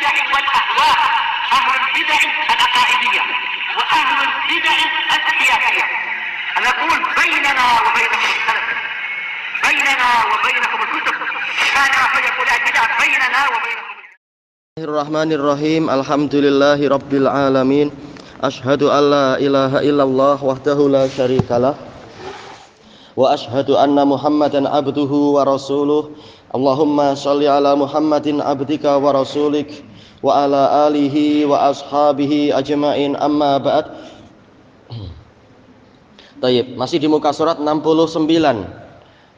البدع والأهواء، أهل البدع العقائدية وأهل البدع السياسية. نقول بيننا وبينكم السلف، بيننا وبينكم الكتب، كان فيقول البدع بيننا وبينكم. Bismillahirrahmanirrahim. Alhamdulillahi rabbil alamin. Asyhadu an la ilaha illallah wahdahu la syarikalah wa asyhadu anna Muhammadan abduhu wa rasuluh. Allahumma shalli ala Muhammadin abdika wa rasulik wa ala alihi wa ashabihi ajmain, amma ba'd. Tayyib, masih di muka surat 69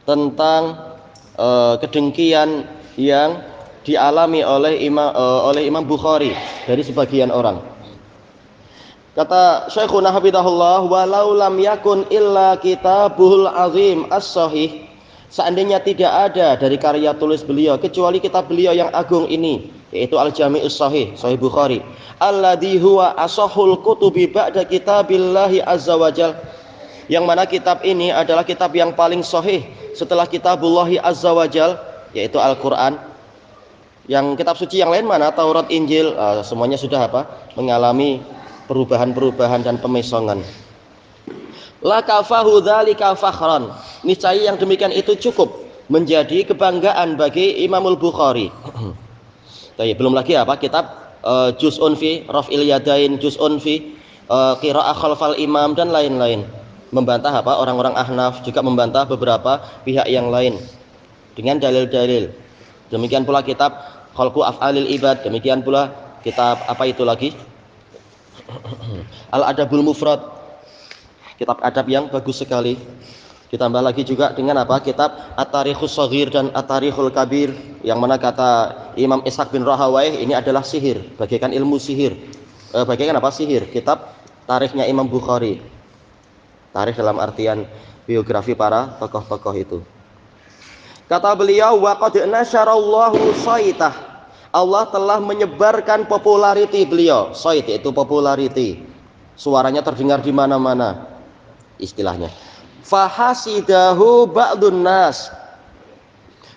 tentang kedengkian yang dialami oleh Imam Bukhari dari sebagian orang. Kata Syekhuna hafidhahullah, walau lam yakun illa kitabul azim as-sahih, seandainya tidak ada dari karya tulis beliau kecuali kitab beliau yang agung ini, yaitu Al-Jami'us Sahih, Sahih Bukhari, alladzi huwa asahhul kutubi ba'da kitabillahi azza wajal, yang mana kitab ini adalah kitab yang paling sahih setelah kitabullahi azza wajal, yaitu Al-Qur'an. Yang kitab suci yang lain mana? Taurat, Injil, semuanya sudah mengalami perubahan-perubahan dan pemesongan. La kafahu dzalika fakhran, niscaya yang demikian itu cukup menjadi kebanggaan bagi Imamul Bukhari. Belum lagi kitab juz'un fi raf'il yadain, juz'un fi qira'ah khalfal imam dan lain-lain. Membantah orang-orang Ahnaf, juga membantah beberapa pihak yang lain dengan dalil-dalil. Demikian pula kitab Khalqu Af'alil Ibad, demikian pula kitab itu lagi? Al-Adabul Mufrad, kitab adab yang bagus sekali. Ditambah lagi juga dengan kitab At-Tarikhus Shaghir dan At-Tarikhul Kabir, yang mana kata Imam Ishaq bin Rahawayh ini adalah sihir, bagaikan ilmu sihir. Bagaikan sihir? Kitab tarikhnya Imam Bukhari. Tarikh dalam artian biografi para tokoh-tokoh itu. Kata beliau, wa qad nasyarallahu saitah, Allah telah menyebarkan populariti beliau. Sait itu populariti, suaranya terdengar di mana-mana istilahnya. Fahasidahu ba'dun nas,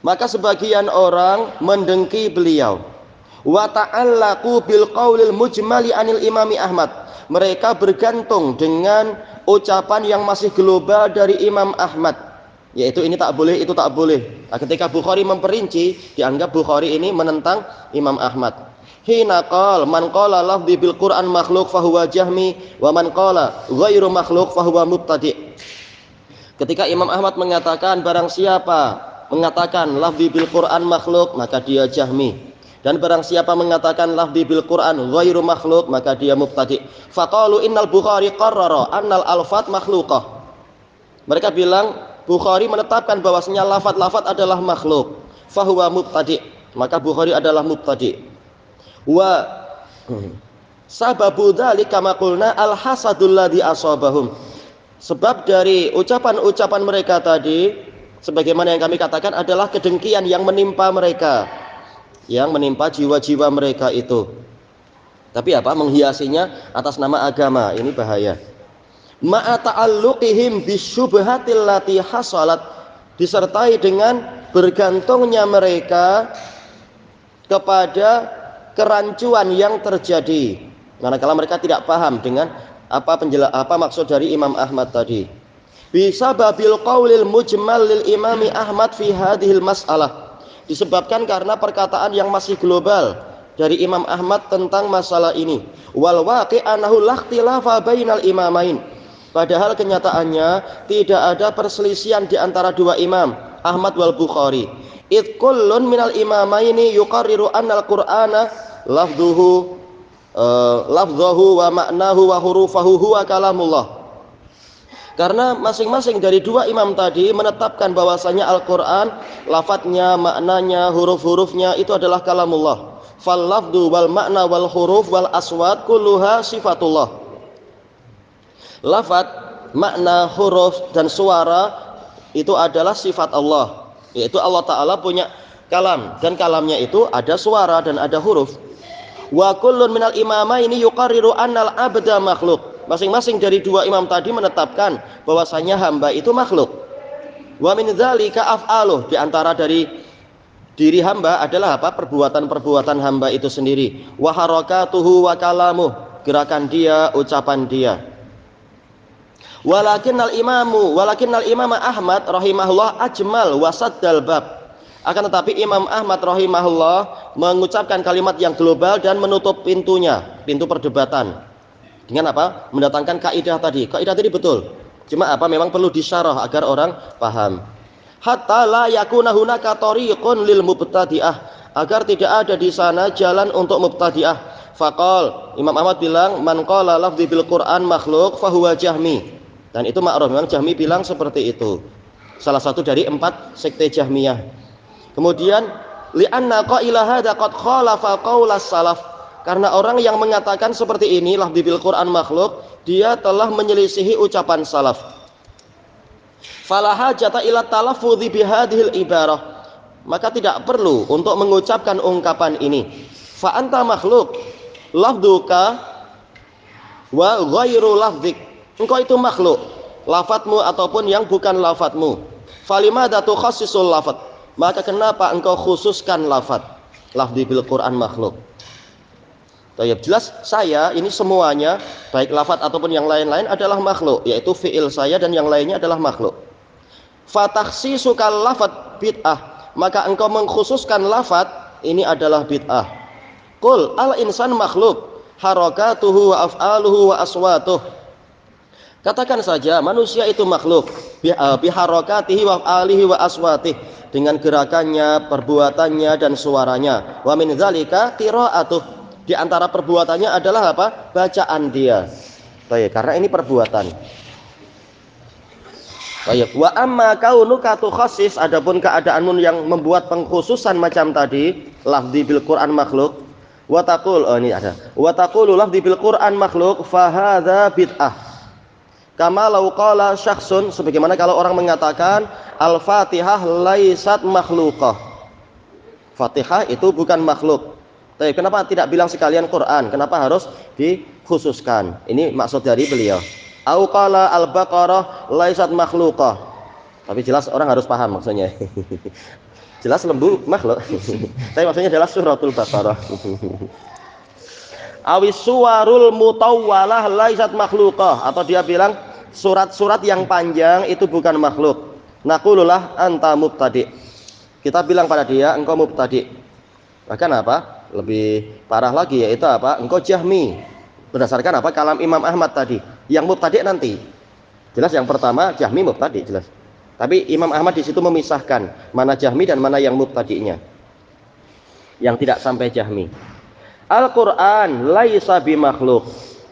maka sebagian orang mendengki beliau. Wa ta'allaqu bil qaulil mujmali anil imami Ahmad, mereka bergantung dengan ucapan yang masih global dari Imam Ahmad, yaitu ini tak boleh, itu tak boleh. Ketika Bukhari memperinci, dianggap Bukhari ini menentang Imam Ahmad. Hina qala man qala lafzi bil Qur'an makhluk fahuwa jahmi wa man qala ghairu makhluk fahuwa mubtadi'. Ketika Imam Ahmad mengatakan barang siapa mengatakan lafzi bil Qur'an makhluk, maka dia jahmi, dan barang siapa mengatakan lafzi bil Qur'an ghairu makhluk, maka dia mubtadi'. Faqalu innal Bukhari qarrara annal alfat makhluqah, mereka bilang Bukhari menetapkan bahwasanya lafaz-lafaz adalah makhluk, fahuwa mubtadi', maka Bukhari adalah mubtadi'. Wa sababu dzalika ma qulna al-hasadul ladzi asabahum, sebab dari ucapan-ucapan mereka tadi, sebagaimana yang kami katakan, adalah kedengkian yang menimpa mereka, yang menimpa jiwa-jiwa mereka itu. Tapi menghiasinya atas nama agama, ini bahaya. Ma'a ta'alluqihim bisyubhatil lati hasalat, disertai dengan bergantungnya mereka kepada kerancuan yang terjadi, manakala mereka tidak paham dengan apa maksud dari Imam Ahmad tadi. Bisababil qaulil mujmal lil imami Ahmad fi hadhil mas'alah, disebabkan karena perkataan yang masih global dari Imam Ahmad tentang masalah ini. Wal waqi' annahu la ikhtilafa bainal imamain, padahal kenyataannya tidak ada perselisihan di antara dua imam, Ahmad wal Bukhari. Id kullun minal imamaini yuqarriru annal Qur'ana lafdhuhu wa ma'nahu wa hurufahu huwa kalamullah. Karena masing-masing dari dua imam tadi menetapkan bahwasanya Al-Qur'an, lafadznya, maknanya, huruf-hurufnya itu adalah kalamullah. Fal lafdhu wal ma'na wal huruf wal aswat kulluha sifatullah. Lafaz, makna, huruf dan suara itu adalah sifat Allah, yaitu Allah Ta'ala punya kalam, dan kalamnya itu ada suara dan ada huruf. Wa kullun minal imamaini yuqarriru annal abda makhluk, masing-masing dari dua imam tadi menetapkan bahwasanya hamba itu makhluk. Wa min dzalika af'aluh, di antara dari Diri hamba adalah apa? Perbuatan-perbuatan hamba itu sendiri. Wa harakatuhu wa kalamuh, gerakan dia, ucapan dia. Walakinnal imam Ahmad rahimahullah ajmal wasaddal bab. Akan tetapi Imam Ahmad rahimahullah mengucapkan kalimat yang global dan menutup pintunya, pintu perdebatan. Dengan apa? Mendatangkan kaidah tadi. Kaidah tadi betul. Cuma apa? Memang perlu disyarah agar orang paham. Hatta la yakuna hunaka tariqun lil mubtadi'ah, agar tidak ada di sana jalan untuk mubtadi'ah. Faqal, Imam Ahmad bilang, man qala lafzi bil Qur'an makhluk fahuwa jahmi. Dan itu ma'ruf, memang Jahmi bilang seperti itu. Salah satu dari 4 sekte Jahmiyah. Kemudian li'anna qaila hadza qad khalafa qaulas salaf. Karena orang yang mengatakan seperti ini, lafzi bil Qur'an makhluk, dia telah menyelisihi ucapan salaf. Fala hajata ila talaffudzi bihadhil ibarah. Maka tidak perlu untuk mengucapkan ungkapan ini. Fa anta makhluk lafduka wa ghairu lafdzik. Engkau itu makhluk, lafadzmu ataupun yang bukan lafadzmu. Falimada tukhassisul lafadz, maka kenapa engkau khususkan lafadz? Lafzi bil Quran makhluk. Baik, jelas saya ini semuanya, baik lafadz ataupun yang lain-lain adalah makhluk, yaitu fiil saya dan yang lainnya adalah makhluk. Fatakhsisukal lafadz bid'ah, maka engkau mengkhususkan lafadz ini adalah bid'ah. Qul al insan makhluk, harakatuhu wa af'aluhu wa aswatuh. Katakan saja manusia itu makhluk, biharakatihi wa alihi wa aswatih, dengan gerakannya, perbuatannya dan suaranya. Wa min dzalika qiraatuh, di antara perbuatannya adalah apa? Bacaan dia. Baik, karena ini perbuatan. Baik, wa amma kaunuka tukhassis, adapun keadaanmu yang membuat pengkhususan macam tadi, lafzi bil Quran makhluk, wa taqul, ini ada. Wa taqulu lafzi bil Quran makhluk fa hadza bid'ah. Kama law qala syakhsun, sebagaimana kalau orang mengatakan Al-Fatihah laisat makhluqah. Fatihah itu bukan makhluk. Tapi kenapa tidak bilang sekalian Quran? Kenapa harus dikhususkan? Ini maksud dari beliau. Au qala Al-Baqarah laisat makhluqah. Tapi jelas orang harus paham maksudnya. Jelas lembu makhluk. Tapi maksudnya adalah suratul Baqarah. Awis suwarul mutawwalah laisat makhluqah, atau dia bilang surat-surat yang panjang itu bukan makhluk. Naqululah anta mubtadi. Kita bilang pada dia engkau mubtadi. Bahkan apa? Lebih parah lagi, yaitu apa? Engkau Jahmi. Berdasarkan apa? Kalam Imam Ahmad tadi. Yang mubtadi nanti. Jelas yang pertama Jahmi mubtadi jelas. Tapi Imam Ahmad di situ memisahkan mana Jahmi dan mana yang mubtadi'nya. Yang tidak sampai Jahmi. Al-Quran laisa bimakhluk.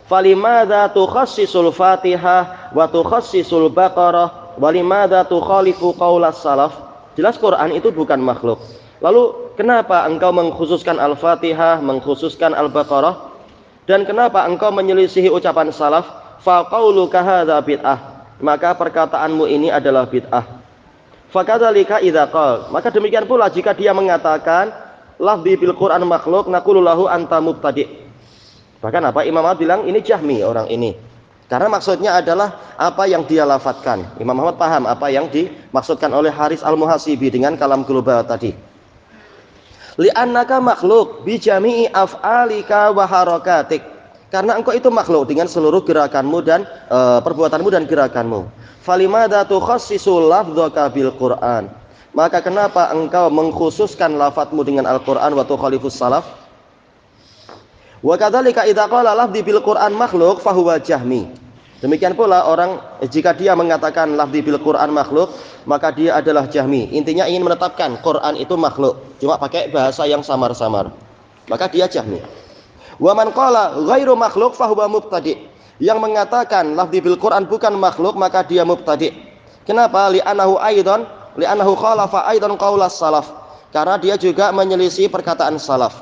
Falimadza tukhassisul Fatihah wa tukhassisul Baqarah wa limadza tukhalifu qaulas salaf. Jelas Quran itu bukan makhluk. Lalu kenapa engkau mengkhususkan Al-Fatihah, mengkhususkan Al-Baqarah, dan kenapa engkau menyelisihi ucapan salaf? Fa qauluka hadza bid'ah. Maka perkataanmu ini adalah bid'ah. Fa kadzalika idza qala. Maka demikian pula jika dia mengatakan lafzi bil Quran makhluk, naqulu lahu anta mubtadi'. Bahkan apa? Imam Ahmad bilang ini Jahmi orang ini. Karena maksudnya adalah apa yang dia lafadzkan. Imam Ahmad paham apa yang dimaksudkan oleh Haris Al-Muhasibi dengan kalam global tadi. Li'annaka makhluk bi jami'i af'alika wa harakatik. Karena engkau itu makhluk dengan seluruh gerakanmu dan perbuatanmu dan gerakanmu. Falimada tukhassisu lafdzaka bil Quran. Maka kenapa engkau mengkhususkan lafadzmu dengan Al-Quran wa tukhalifus salaf? Wa kadzalika idza qala lafdzi bil Quran makhluk fahuwa Jahmi. Demikian pula orang jika dia mengatakan lafdzi bil Quran makhluk, maka dia adalah Jahmi. Intinya ingin menetapkan Quran itu makhluk, cuma pakai bahasa yang samar-samar. Maka dia Jahmi. Wa man qala ghairu makhluk fahuwa mubtadi'. Yang mengatakan lafdzi bil Quran bukan makhluk, maka dia mubtadi'. Kenapa? Li'annahu khalafa aidan qaulas salaf. Karena dia juga menyelisih perkataan salaf.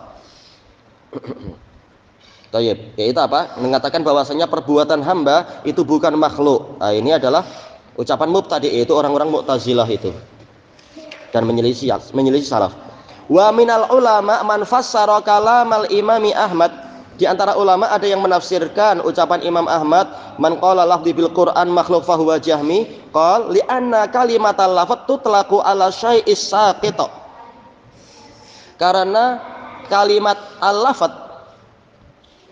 Tayyib, yaitu apa? Mengatakan bahwasanya perbuatan hamba itu bukan makhluk. Nah, ini adalah ucapan mubtadi', yaitu orang-orang Mu'tazilah itu. Dan menyelisih salaf. Wa minal ulama man fassara kalamal imami Ahmad. Di antara ulama ada yang menafsirkan ucapan Imam Ahmad, man qala lafdzi bil Quran makhluk fahuwa Jahmi, qala li anna kalimatal lafadz tutlaqu ala syai'is saqit. Karena kalimat al-lafat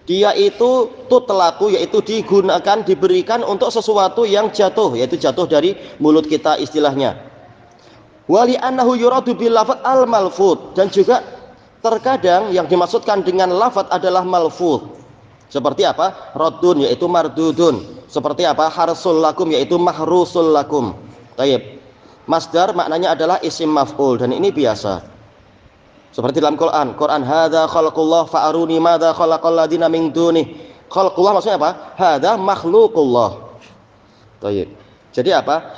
dia itu tutlaku, yaitu digunakan, diberikan untuk sesuatu yang jatuh, yaitu jatuh dari mulut kita istilahnya. Wali annahu yuradu bil lafat al-malfud, dan juga terkadang yang dimaksudkan dengan lafat adalah malfud. Seperti apa? Raddun, yaitu mardudun. Seperti apa? Harsul lakum, yaitu mahrusul lakum. Baik. Masdar maknanya adalah isim maf'ul, dan ini biasa. Seperti dalam Quran, hadza khalqullah fa'aruni madza khalaqal ladina min dunih. Khalqullah maksudnya apa? Hadza makhluqullah. Baik. Jadi apa?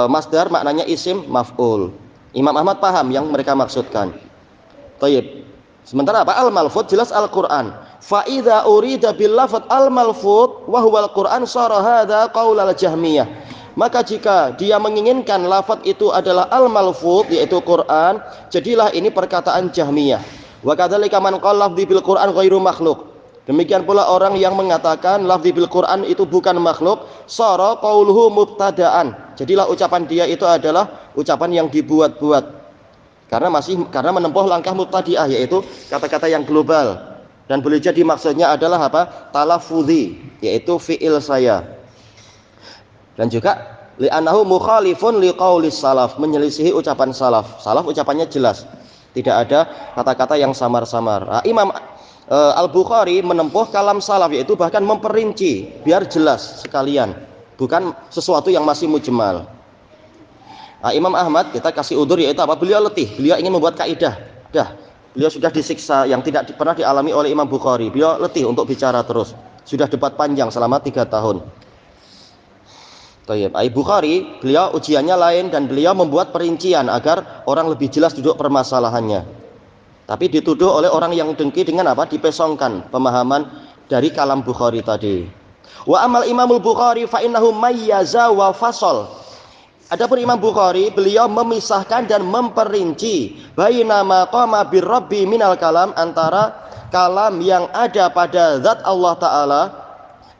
Masdar maknanya isim maf'ul. Imam Ahmad paham yang mereka maksudkan. Baik. Sementara apa? Al-malfud jelas Al-Qur'an. Fa idza urida bil lafz al-malfud wa huwa al-Qur'an sara hadza qaulal Jahmiyah. Maka jika dia menginginkan lafaz itu adalah al-malfud, yaitu Quran, jadilah ini perkataan Jahmiyah. Wa kadzalika man qala lafzi bil Quran ghairu makhluk. Demikian pula orang yang mengatakan lafzi bil Quran itu bukan makhluk, sara qauluhu mubtada'an. Jadilah ucapan dia itu adalah ucapan yang dibuat-buat. Karena menempuh langkah mubtadi'ah, yaitu kata-kata yang global. Dan boleh jadi maksudnya adalah apa? Talaffuzi, yaitu fi'il saya. Dan juga li'annahu mukhalifun liqaulis salaf, menyelisihi ucapan salaf. Salaf ucapannya jelas, tidak ada kata-kata yang samar-samar. Imam Al-Bukhari menempuh kalam salaf, yaitu bahkan memperinci biar jelas sekalian, bukan sesuatu yang masih mujmal. Imam Ahmad kita kasih udzur, yaitu apa? Beliau letih, beliau ingin membuat kaidah. Beliau sudah disiksa yang tidak pernah dialami oleh Imam Bukhari. Beliau letih untuk bicara terus. Sudah debat panjang selama 3 tahun. Bukhari, beliau ujiannya lain, dan beliau membuat perincian agar orang lebih jelas duduk permasalahannya. Tapi dituduh oleh orang yang dengki dengan apa? Dipesongkan pemahaman dari kalam Bukhari tadi. Wa amal Imamul Bukhari fa innahu mayyaza wa fasal. Adapun Imam Bukhari, beliau memisahkan dan memperinci baina maqama birrabbi minal kalam, antara kalam yang ada pada zat Allah Ta'ala,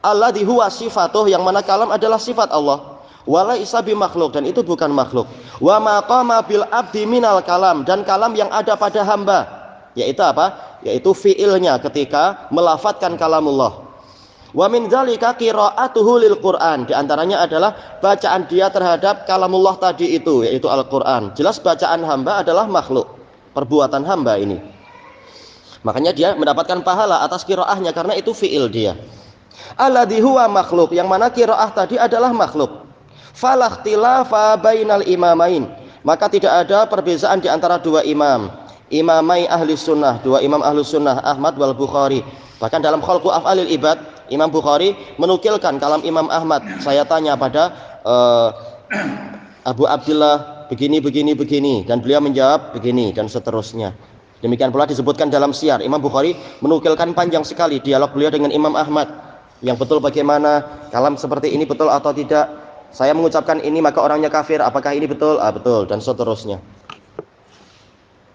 alladzi huwa sifatuh, yang mana kalam adalah sifat Allah, wala isa bi makhluk, dan itu bukan makhluk, wa maqama bil abdi minal kalam, dan kalam yang ada pada hamba, yaitu apa? Yaitu fiilnya ketika melafatkan kalamullah. Wa min dzalika qira'atuhu lil Qur'an, di antaranya adalah bacaan dia terhadap kalamullah tadi itu, yaitu Al-Qur'an. Jelas bacaan hamba adalah makhluk, perbuatan hamba ini. Makanya dia mendapatkan pahala atas qiraahnya karena itu fiil dia. Alladzi huwa makhluk, yang mana qiraah tadi adalah makhluk. Fala ikhtilafa bainal imamain, maka tidak ada perbedaan di antara dua imam. Imamai ahli sunnah, dua imam ahli sunnah, Ahmad wal Bukhari. Bahkan dalam khalqu af'alil ibad, Imam Bukhari menukilkan kalam Imam Ahmad. Saya tanya pada Abu Abdullah begini, dan beliau menjawab begini, dan seterusnya. Demikian pula disebutkan dalam Syiar, Imam Bukhari menukilkan panjang sekali dialog beliau dengan Imam Ahmad. Yang betul bagaimana, kalam seperti ini betul atau tidak, saya mengucapkan ini maka orangnya kafir, apakah ini betul? Betul, dan seterusnya.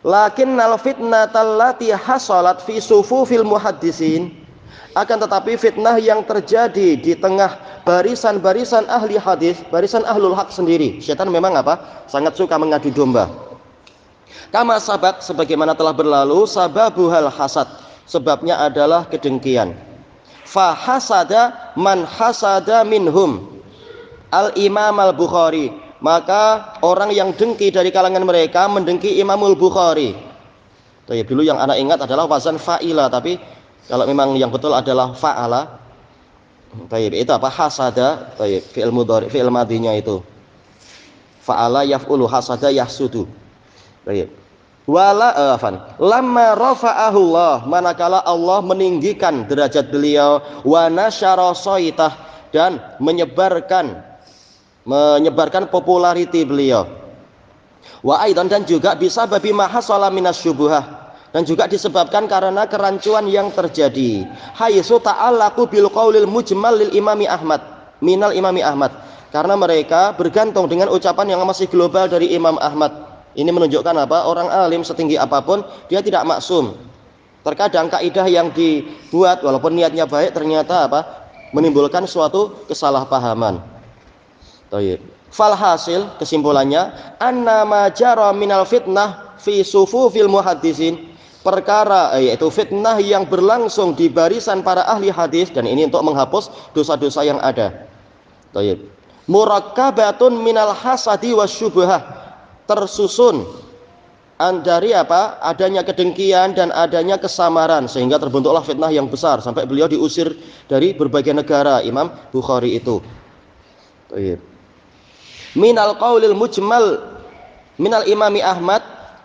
Lakinnal fitnatal lati hasalat fi sufufil muhaddisin, akan tetapi fitnah yang terjadi di tengah barisan-barisan ahli hadis, barisan ahlul haq sendiri. Syaitan memang apa? Sangat suka mengadu domba. Kama sabak, sebagaimana telah berlalu, sababuhal hasad, sebabnya adalah kedengkian. Fa hasada man hasada minhum al-Imam al-Bukhari, maka orang yang dengki dari kalangan mereka mendengki Imamul Bukhari. Dulu yang anak ingat adalah wazan fa'ila, tapi kalau memang yang betul adalah fa'ala. Itu apa? Hasada. Fi'il mudhari, fi'il madhinya itu. Fa'ala yaf'ulu, hasada yahsudu. Lamma rafa'ahu Allah, manakala Allah meninggikan derajat beliau, wa nasyara saitah, dan menyebarkan populariti beliau. Wa aidan, dan juga bisa babi mahasala minas syubuhah, dan juga disebabkan karena kerancuan yang terjadi. Haitsu ta'allaqu bil qaulil mujmal lil imami Ahmad minal imami Ahmad, karena mereka bergantung dengan ucapan yang masih global dari Imam Ahmad. Ini menunjukkan apa? Orang alim setinggi apapun dia tidak maksum. Terkadang kaidah yang dibuat walaupun niatnya baik ternyata apa? Menimbulkan suatu kesalahpahaman. Falhasil, kesimpulannya, anna ma jara minal fitnah fi sufufil muhaddisin, perkara yaitu fitnah yang berlangsung di barisan para ahli hadis, dan ini untuk menghapus dosa-dosa yang ada. Baik. Murakkabatun minal hasadi wasyubhah, tersusun dari apa? Adanya kedengkian dan adanya kesamaran, sehingga terbentuklah fitnah yang besar sampai beliau diusir dari berbagai negara, Imam Bukhari itu. Baik. Minal qaulil mujmal minal imami Ahmad,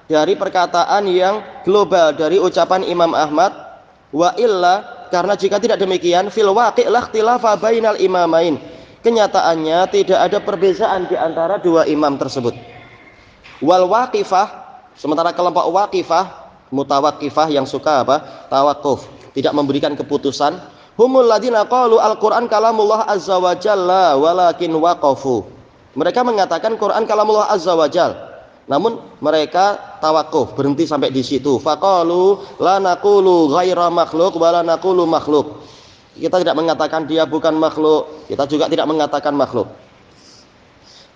dari perkataan yang global dari ucapan Imam Ahmad. Wa illa, karena jika tidak demikian, fil waqi' la ikhtilafa bainal imamain, kenyataannya tidak ada perbedaan di antara dua imam tersebut. Wal waqifah, sementara kelompok waqifah, mutawaqqifah yang suka apa? Tawakuf, tidak memberikan keputusan. Humul ladina qalu al-Qur'an kalamullah azza wa jalla walakin waqafu. Mereka mengatakan Quran kalamullah azza wa jalla, namun mereka tawakuf, berhenti sampai di situ. Faqalu la naqulu ghaira makhluq wa la naqulu makhluq. Kita tidak mengatakan dia bukan makhluk, kita juga tidak mengatakan makhluk.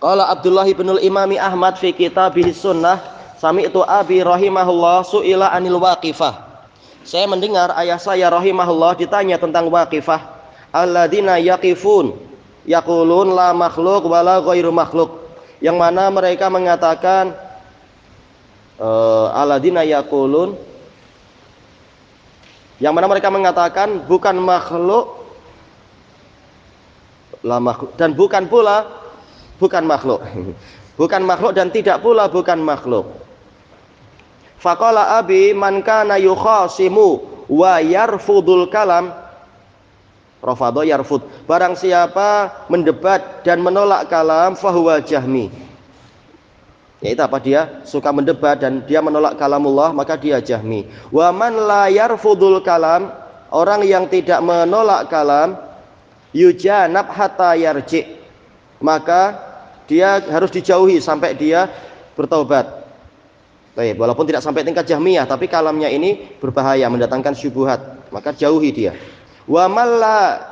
Qala Abdullah bin al-Imami Ahmad fi kitabih sunnah, sami'tu abi rahimahullah su'ila anil waqifah. Saya mendengar ayah saya rahimahullah ditanya tentang waqifah. Alladzina yaqifun yaqulun la makhluk wa la ghairu makhluk. Yang mana mereka mengatakan alladzina yaqulun, yang mana mereka mengatakan bukan makhluk, la makhluk, dan bukan pula bukan makhluk. Bukan makhluk dan tidak pula bukan makhluk. Faqala abi man kana yukhasimu wa yarfudul kalam, rafadha yarfud, barang siapa mendebat dan menolak kalam, fahuwa jahmi, yaitu apa? Dia suka mendebat dan dia menolak kalamullah, maka dia jahmi. Wa man la yarfudul kalam, orang yang tidak menolak kalam, yujanab hatta yarji, maka dia harus dijauhi sampai dia bertaubat. Baik, walaupun tidak sampai tingkat jahmiyah, tapi kalamnya ini berbahaya, mendatangkan syubhat, maka jauhi dia. Wa malla,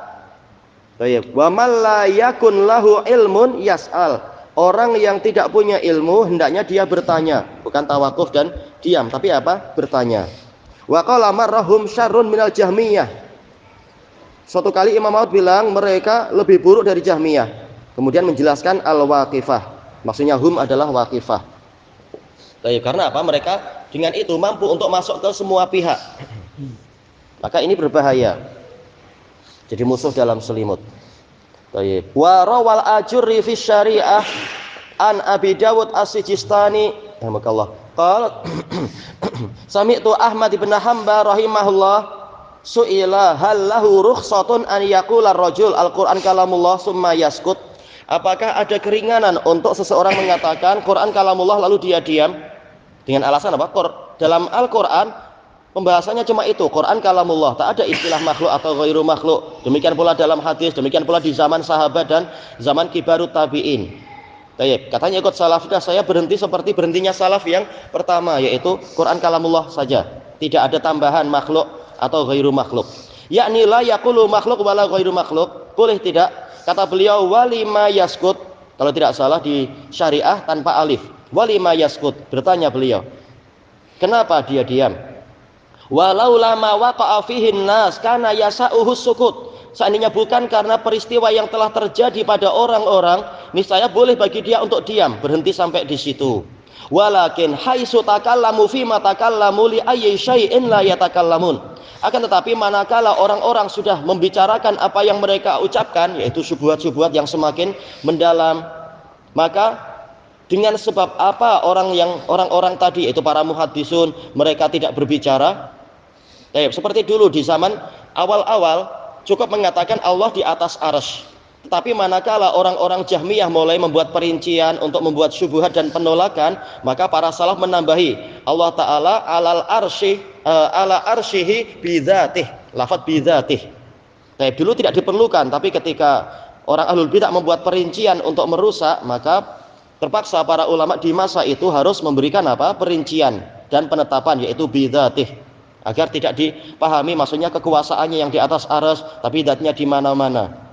baik, wa malla yakun lahu ilmun yas'al, orang yang tidak punya ilmu hendaknya dia bertanya, bukan tawakuf dan diam, tapi apa? Bertanya. Wa qala marrahum syarrun minal jahmiyah. Suatu kali Imam Ahmad bilang mereka lebih buruk dari jahmiyah. Kemudian menjelaskan al-waqifah, maksudnya hum adalah waqifah. Baik, karena apa? Mereka dengan itu mampu untuk masuk ke semua pihak. Maka ini berbahaya. Jadi musuh dalam selimut. Baik. Wa rawal ajurri fi syariah an Abi Dawud As-Sijistani, rahimahullah. Qala sami'tu Ahmad bin Hanbal rahimahullah su'ila hal lahu rukhsatun an yaqula ar-rajul al-Qur'an kalamullah summa yaskut. Apakah ada keringanan untuk seseorang mengatakan Quran kalamullah lalu dia diam? Dengan alasan apa? Dalam Al-Quran pembahasannya cuma itu, Quran kalamullah, tak ada istilah makhluk atau ghairu makhluk. Demikian pula dalam hadis, demikian pula di zaman sahabat dan zaman kibarut tabi'in. Baik, katanya ikut salaf, saya berhenti seperti berhentinya salaf yang pertama, yaitu Quran kalamullah saja, tidak ada tambahan makhluk atau ghairu makhluk. Yakni la yaqulu makhluk wala ghairu makhluk. Boleh tidak? Kata beliau walima yaskut, kalau tidak salah di syariah tanpa alif. Walima yaskut, bertanya beliau, kenapa dia diam? Walau lama waqa'a fihin nas kana yasa'uhus sukut. Seandainya bukan karena peristiwa yang telah terjadi pada orang-orang, niscaya boleh bagi dia untuk diam, berhenti sampai di situ. Walakin haitsu takallamu fi ma takallamu li ayyi syai'in la yatakallamun. Akan tetapi manakala orang-orang sudah membicarakan apa yang mereka ucapkan, yaitu syubhat-syubhat yang semakin mendalam, maka dengan sebab apa orang-orang tadi, yaitu para muhaddisun, mereka tidak berbicara? Seperti dulu di zaman awal-awal cukup mengatakan Allah di atas arsy. Tetapi manakala orang-orang Jahmiyah mulai membuat perincian untuk membuat syubhat dan penolakan, maka para salaf menambahi Allah Ta'ala alal arsy ala arsyihi bidzatih, lafadz bidzatih. Dulu tidak diperlukan, tapi ketika orang ahlul bidah membuat perincian untuk merusak, maka terpaksa para ulama di masa itu harus memberikan apa? Perincian dan penetapan, yaitu bidzatih, agar tidak dipahami maksudnya kekuasaannya yang di atas arsy, tapi zatnya di mana-mana.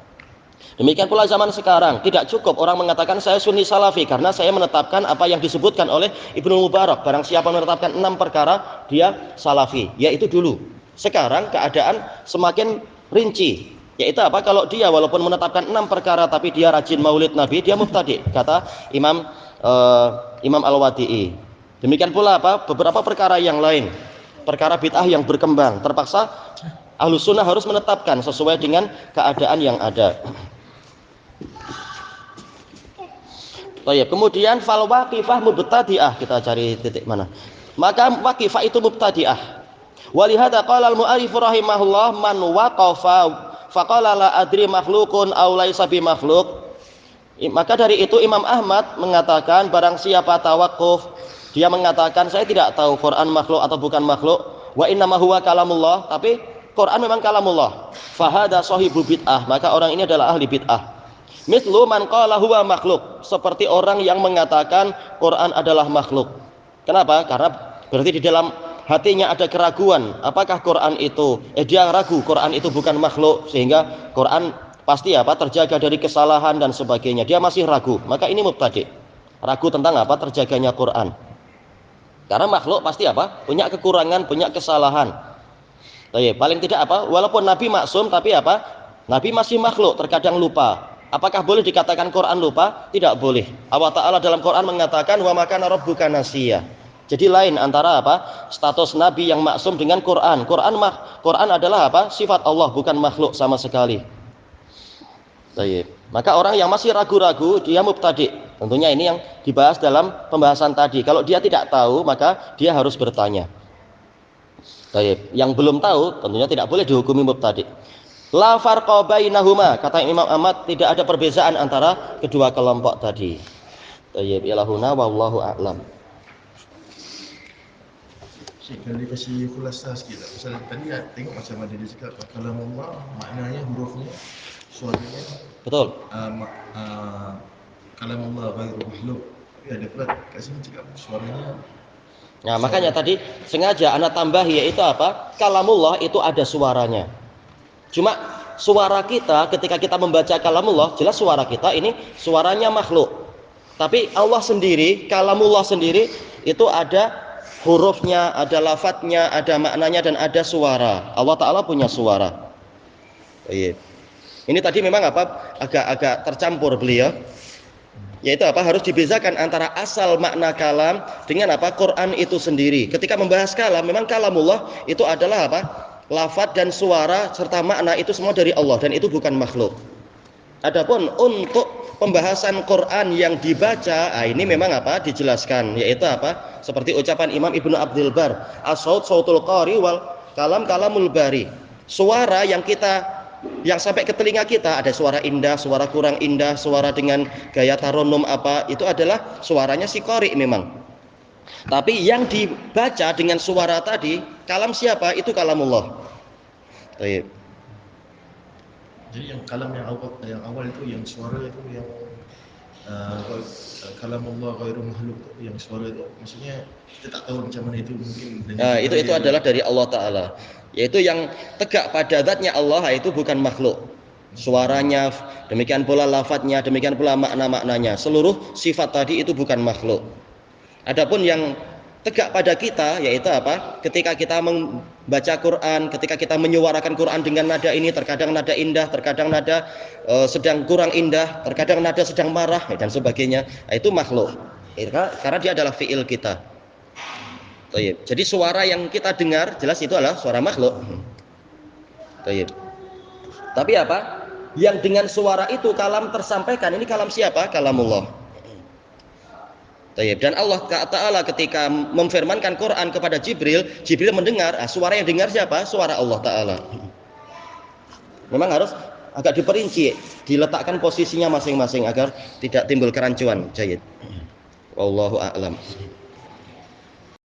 Demikian pula zaman sekarang, tidak cukup orang mengatakan saya Sunni Salafi karena saya menetapkan apa yang disebutkan oleh Ibnu Mubarak. Barang siapa menetapkan 6 perkara, dia Salafi. Yaitu dulu. Sekarang keadaan semakin rinci. Yaitu apa? Kalau dia walaupun menetapkan 6 perkara tapi dia rajin maulid Nabi, dia mubtadi, kata Imam Al-Wadi'i. Demikian pula apa? Beberapa perkara yang lain. Perkara bid'ah yang berkembang. Terpaksa Ahlus Sunnah harus menetapkan sesuai dengan keadaan yang ada. Baik, kemudian fal waqifah mubtadi'ah, kita cari titik mana. Maka waqifah itu mubtadi'ah. Walihada qala al-mu'allif rahimahullah man waqafa faqala la adri makhluqun aw laisa bi makhluq. Maka dari itu Imam Ahmad mengatakan barang siapa tawakuf, dia mengatakan saya tidak tahu Quran makhluk atau bukan makhluk, wa innama huwa kalamullah, tapi Quran memang kalamullah. Fahada sahibu bid'ah, maka orang ini adalah ahli bid'ah. Mithlu man qala huwa makhluk, seperti orang yang mengatakan Quran adalah makhluk. Kenapa? Karena berarti di dalam hatinya ada keraguan, apakah Quran itu dia ragu Quran itu bukan makhluk, sehingga Quran pasti apa? Terjaga dari kesalahan dan sebagainya. Dia masih ragu. Maka ini mubtadi. Ragu tentang apa? Terjaganya Quran. Karena makhluk pasti apa? Punya kekurangan, punya kesalahan. Paling tidak apa? Walaupun Nabi maksum tapi apa? Nabi masih makhluk, terkadang lupa. Apakah boleh dikatakan Quran lupa? Tidak boleh. Allah Ta'ala dalam Quran mengatakan wa makana rabbuka nasiya. Jadi lain antara apa? Status Nabi yang maksum dengan Quran. Quran adalah apa? Sifat Allah, bukan makhluk sama sekali. Maka orang yang masih ragu-ragu dia mubtadi. Tentunya ini yang dibahas dalam pembahasan tadi. Kalau dia tidak tahu maka dia harus bertanya. Yang belum tahu tentunya tidak boleh dihukumi mubtadi. La farqa bainahuma, kata Imam Ahmad, tidak ada perbedaan antara kedua kelompok tadi. Ilahuna wallahu a'lam. Syekh, kalau dia kasih khulasa sikit tak? Pasal tadi tengok macam ada dia cakap kalamullah, maknanya hurufnya, suaranya. Betul. Kalamullah ghairu makhluk. Tapi ada pula kat sini cakap suaranya. Nah, makanya tadi sengaja anak tambah yaitu apa? Kalamullah itu ada suaranya. Cuma suara kita ketika kita membaca kalamullah, jelas suara kita ini suaranya makhluk. Tapi Allah sendiri, kalamullah sendiri itu ada hurufnya, ada lafadznya, ada maknanya dan ada suara. Allah Ta'ala punya suara. Ini tadi memang apa? Agak tercampur beliau. Yaitu apa? Harus dibedakan antara asal makna kalam dengan apa? Quran itu sendiri. Ketika membahas kalam, memang kalamullah itu adalah apa? Lafadz dan suara serta makna itu semua dari Allah dan itu bukan makhluk. Adapun untuk pembahasan Quran yang dibaca, ini memang apa? Dijelaskan, yaitu apa? Seperti ucapan Imam Ibnu Abdul Bar, as-saut sautul qari wal kalam kalamul bari. Suara yang sampai ke telinga kita, ada suara indah, suara kurang indah, suara dengan gaya taronum apa, itu adalah suaranya si qari memang. Tapi yang dibaca dengan suara tadi, kalam siapa? Itu kalamullah. Jadi yang kalam yang awal itu, yang suara itu, yang kalamullah ghairu makhluk itu, yang suara itu, maksudnya kita tak tahu macam mana itu mungkin. Itu adalah dari Allah Ta'ala. Yaitu yang tegak pada zatnya Allah, itu bukan makhluk. Suaranya, demikian pula lafadznya, demikian pula makna-maknanya. Seluruh sifat tadi itu bukan makhluk. Adapun yang tegak pada kita yaitu apa? Ketika kita membaca Quran, ketika kita menyuarakan Quran dengan nada ini, terkadang nada indah, terkadang nada sedang kurang indah, terkadang nada sedang marah dan sebagainya. Itu makhluk. Karena dia adalah fiil kita. Jadi suara yang kita dengar jelas itu adalah suara makhluk. Tapi apa? Yang dengan suara itu kalam tersampaikan, ini kalam siapa? Kalamullah. Dan Allah Ta'ala ketika memfirmankan Quran kepada Jibril mendengar, suara yang dengar siapa? Suara Allah Ta'ala. Memang harus agak diperinci, diletakkan posisinya masing-masing agar tidak timbul kerancuan. Wallahu a'lam.